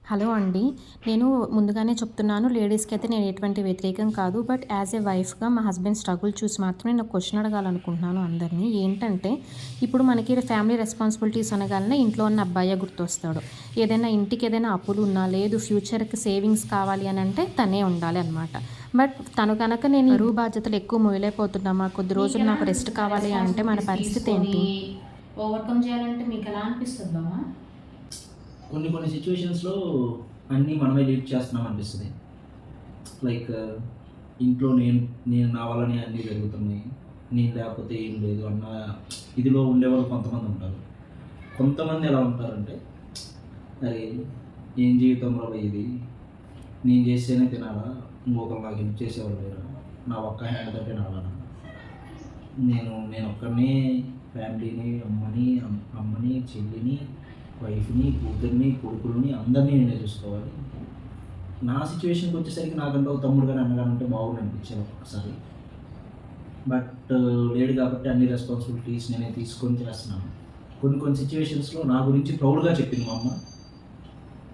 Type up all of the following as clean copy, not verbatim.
Hello అండి. నేను ముందుగానే చెప్తున్నాను, లేడీస్‌కి అయితే నేను ఎటువంటి వ్యతిరేకం కాదు. బట్ యాస్ ఎ వైఫ్‌గా మా హస్బెండ్ స్ట్రగుల్ చూసి మాత్రం నేను ఒక క్వెషన్ అడగాలనుకుంటున్నాను అందరిని. ఏంటంటే, ఇప్పుడు మనకి ఫ్యామిలీ రెస్పాన్సిబిలిటీస్ అనగానే ఇంట్లో ఉన్న అబ్బాయే గుర్తొస్తాడు. ఏదైనా ఇంటికి ఏదైనా అప్పులున్నా, లేదు ఫ్యూచర్‌కి సేవింగ్స్ కావాలి అనంటే తనే ఉండాలి అనమాట. బట్ తను గనక నేను బరువు బాధ్యతలు ఎక్కువ మోయలేకపోతున్నామా, కొద్ది రోజులు నాకు రెస్ట్ కావాలి అంటే మన పరిస్థితి ఏంటి? ఓవర్‌కమ్ చేయాలంటే మీకెలా అనిపిస్తది బావ? కొన్ని కొన్ని సిచ్యువేషన్స్‌లో అన్నీ మనమే లీడ్ చేస్తున్నాం అనిపిస్తది. లైక్ ఇంట్లో నేను నేను నా వల్లనే అన్నీ జరుగుతున్నాయి. నేను లేకపోతే ఏం లేదు అన్న ఇదిలో ఉండేవాళ్ళు కొంతమంది ఉంటారు. కొంతమంది ఎలా ఉంటారంటే, అరే! ఏం జీవితంరా ఇది? నేను చేస్తేనే తినాలా? ఇంకొకరు నాకు హెల్ప్ చేసేవాళ్ళు లేరా? నా ఒక్క హ్యాండ్ తోటే నడవాలా? నేనొక్కడినే ఫ్యామిలీని, అమ్మని, చెల్లిని, వైఫ్‌ని, కూతుర్ని, కొడుకులని అందరిని నేనే చూసుకోవాలి. నా సిట్యుయేషన్‌కి వచ్చేసరికి నాకంటూ ఒక తమ్ముడు గాని, అన్న గాని ఉంటే బాగుండు అనిపించేది ఒక్కొక్కసారి. బట్ లేడు కాబట్టి అన్ని రెస్పాన్సిబిలిటీస్ నేనే తీసుకొని చేస్తున్నాను. కొన్ని కొన్ని సిట్యుయేషన్స్‌లో నా గురించి ప్రౌడ్‌గా చెప్పింది మా అమ్మ.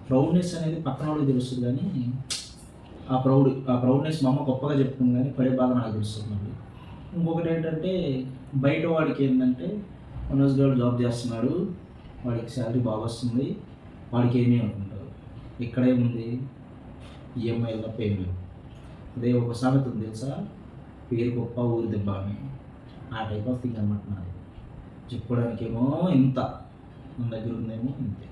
ప్రౌడ్‌నెస్ అనేది పక్కనోళ్ళకి తెలుస్తది గానీ, ఆ ప్రౌడ్‌నెస్ మా అమ్మ గొప్పగా చెప్పుకుంది గానీ, పడే బాధ నాకు తెలుస్తది మళ్ళీ. ఇంకొకటేంటంటే, బయట వాడికేందంటే, మనోజ్ గాడు జాబ్ చేస్తున్నాడు, వాడికి శాలరీ బాగొస్తుంది, వాడికేమి అనుకుంటారు. ఇక్కడేముంది, ఈఎంఐలు తప్ప ఏం లేవు. అదే ఒక సామెత ఉంది తెలుసా? పేరు గొప్ప ఊరు దెబ్బ అని. ఆ టైప్ ఆఫ్ థింగ్ అనమాట నాది. చెప్పుకోవడానికేమో ఇంత, మన దగ్గర ఉందేమో ఇంతే.